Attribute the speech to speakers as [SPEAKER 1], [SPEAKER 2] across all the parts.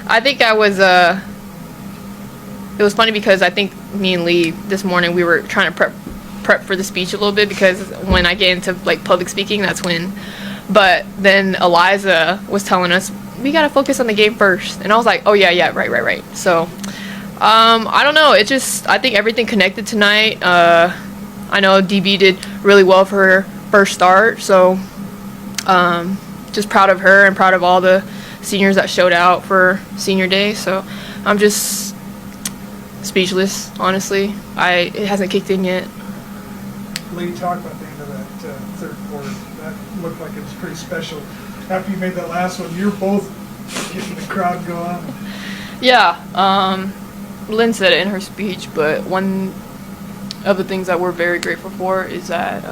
[SPEAKER 1] I think I was it was funny because I think me and Lee this morning we were trying to prep for the speech a little bit, because when I get into like public speaking, that's when. But then Eliza was telling us we gotta focus on the game first, and I was like, oh yeah, right. So I don't know. I think everything connected tonight. I know DB did really well for her first start, so just proud of her and proud of all the seniors that showed out for senior day. So I'm just speechless, honestly. It hasn't kicked in yet.
[SPEAKER 2] Lee, talk about the end of that third quarter. That looked like it was pretty special. After you made that last one, you're both getting the crowd going.
[SPEAKER 1] Yeah, Lynn said it in her speech, but one of the things that we're very grateful for is that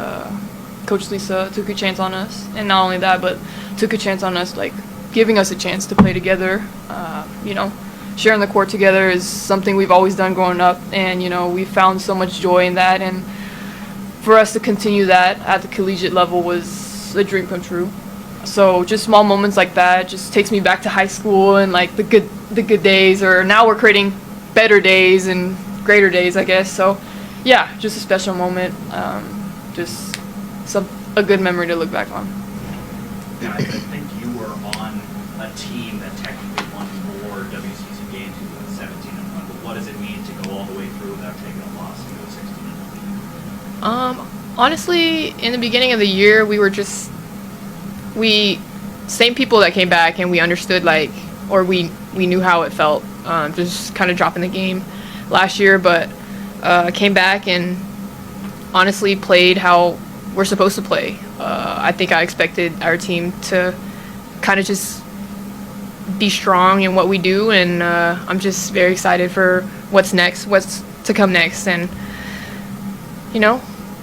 [SPEAKER 1] Coach Lisa took a chance on us, and not only that, but took a chance on us, like giving us a chance to play together. Sharing the court together is something we've always done growing up, and we found so much joy in that, and for us to continue that at the collegiate level was a dream come true. So just small moments like that just takes me back to high school and like the good days, or now we're creating better days and greater days, I guess. So yeah, just a special moment, just a good memory to look back on.
[SPEAKER 3] Guys, I think you were on a team that technically won more WCC games in 17-1, but what does it mean to go all the way through without taking a loss and go 16-1?
[SPEAKER 1] Honestly, in the beginning of the year, same people that came back, and we understood we knew how it felt, just kind of dropping the game last year, but came back and honestly played how we're supposed to play. I think I expected our team to kind of just be strong in what we do, and I'm just very excited for what's to come next, and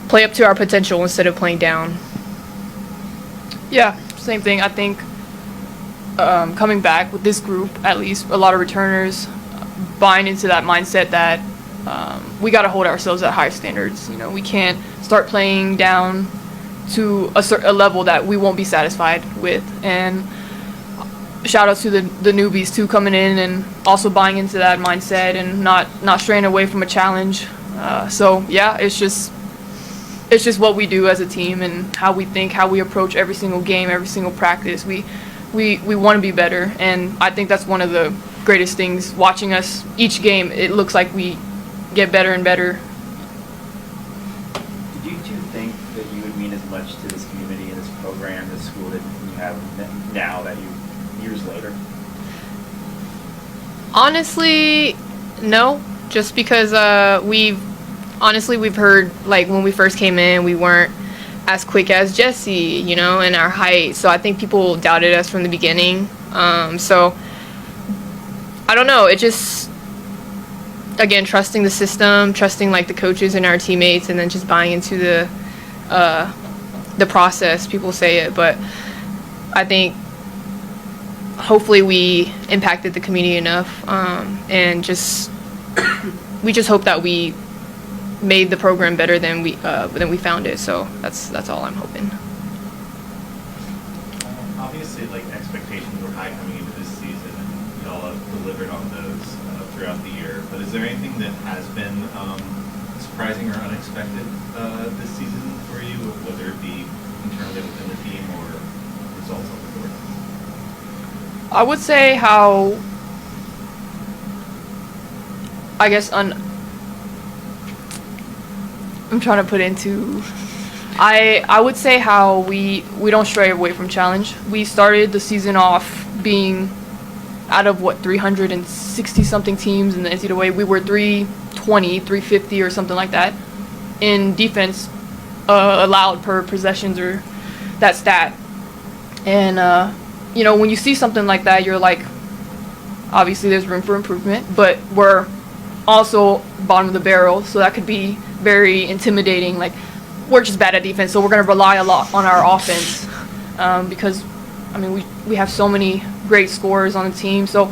[SPEAKER 1] play up to our potential instead of playing down. Yeah, same thing. I think coming back with this group, at least a lot of returners, buying into that mindset that we got to hold ourselves at high standards. We can't start playing down to a level that we won't be satisfied with. And shout out to the newbies too, coming in and also buying into that mindset and not straying away from a challenge. So yeah, it's just what we do as a team and how we think, how we approach every single game, every single practice. We want to be better, and I think that's one of the greatest things. Watching us each game, it looks like we get better and better.
[SPEAKER 4] Do you two think that you would mean as much to this community and this program, this school that you have now that years later?
[SPEAKER 1] Honestly, no. Just because we've heard, like, when we first came in, we weren't as quick as Jesse, in our height. So I think people doubted us from the beginning. So I don't know. It just, again, trusting the system, trusting like the coaches and our teammates, and then just buying into the process. People say it, but I think hopefully we impacted the community enough, and we just hope that we made the program better than we found it. So that's all I'm hoping.
[SPEAKER 5] Obviously, expectations were high coming into this season, and y'all have delivered on those throughout the year. But is there anything that has been surprising or unexpected this season for you, whether it be internally within the team or results on the court?
[SPEAKER 1] I would say how, I guess, I'm trying to put into, I would say how we don't stray away from challenge. We started the season off being out of 360 something teams in the NCAA. We were 320, 350 or something like that in defense allowed per possessions, or that stat. And when you see something like that, you're like, obviously there's room for improvement, but we're also bottom of the barrel, so that could be very intimidating. Like, we're just bad at defense, so we're going to rely a lot on our offense, because we have so many great scorers on the team. So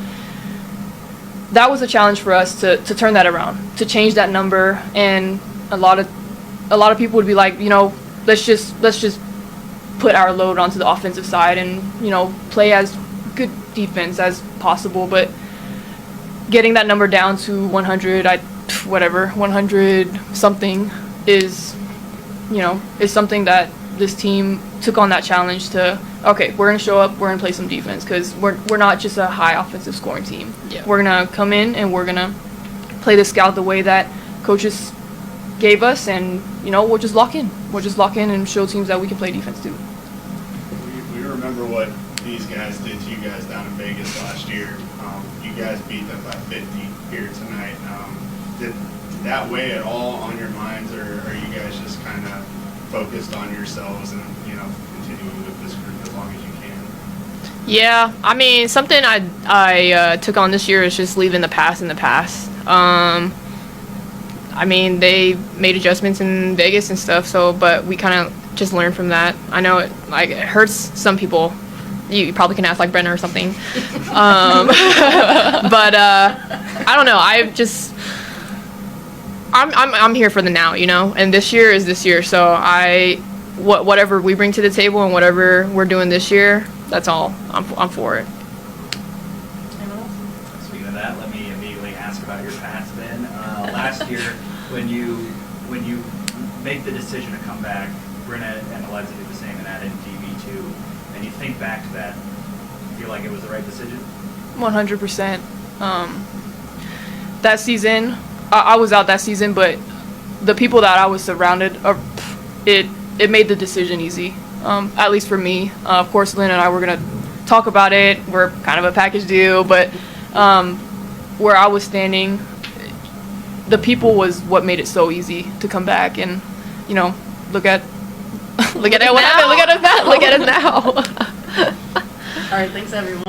[SPEAKER 1] that was a challenge for us to turn that around, to change that number. And a lot of people would be like, let's just put our load onto the offensive side and play as good defense as possible. But getting that number down to 100, 100 something is, is something that this team took on that challenge to, okay, we're going to show up, we're going to play some defense, because we're not just a high offensive scoring team.
[SPEAKER 6] Yeah.
[SPEAKER 1] We're going to come in and we're going to play the scout the way that coaches gave us, and, we'll just lock in. We'll just lock in and show teams that we can play defense too.
[SPEAKER 7] We remember what these guys did to you guys down in Vegas last year. You guys beat them by 50 here tonight. Did that weigh at all on your minds, or are you guys just kind of focused on yourselves and continuing with this group as long as you can?
[SPEAKER 6] Yeah, I mean, something I took on this year is just leaving the past in the past. I mean, they made adjustments in Vegas and stuff, but we kind of just learned from that. I know it hurts some people. You probably can ask like Brenna or something. But I don't know. I'm here for the now, and this year is this year. So whatever we bring to the table and whatever we're doing this year, that's all. I'm for it.
[SPEAKER 3] Speaking of that, let me immediately ask about your past then. Last year, when you make the decision to come back, Brenna and Eliza did the same and added DB2, and you think back to that, feel like it was the right decision?
[SPEAKER 1] 100%. That season, I was out that season, but the people that I was surrounded, it made the decision easy, at least for me. Of course, Lynn and I were going to talk about it. We're kind of a package deal, but where I was standing, the people was what made it so easy to come back, and look at what happened. Look at us now.
[SPEAKER 6] All right, thanks everyone.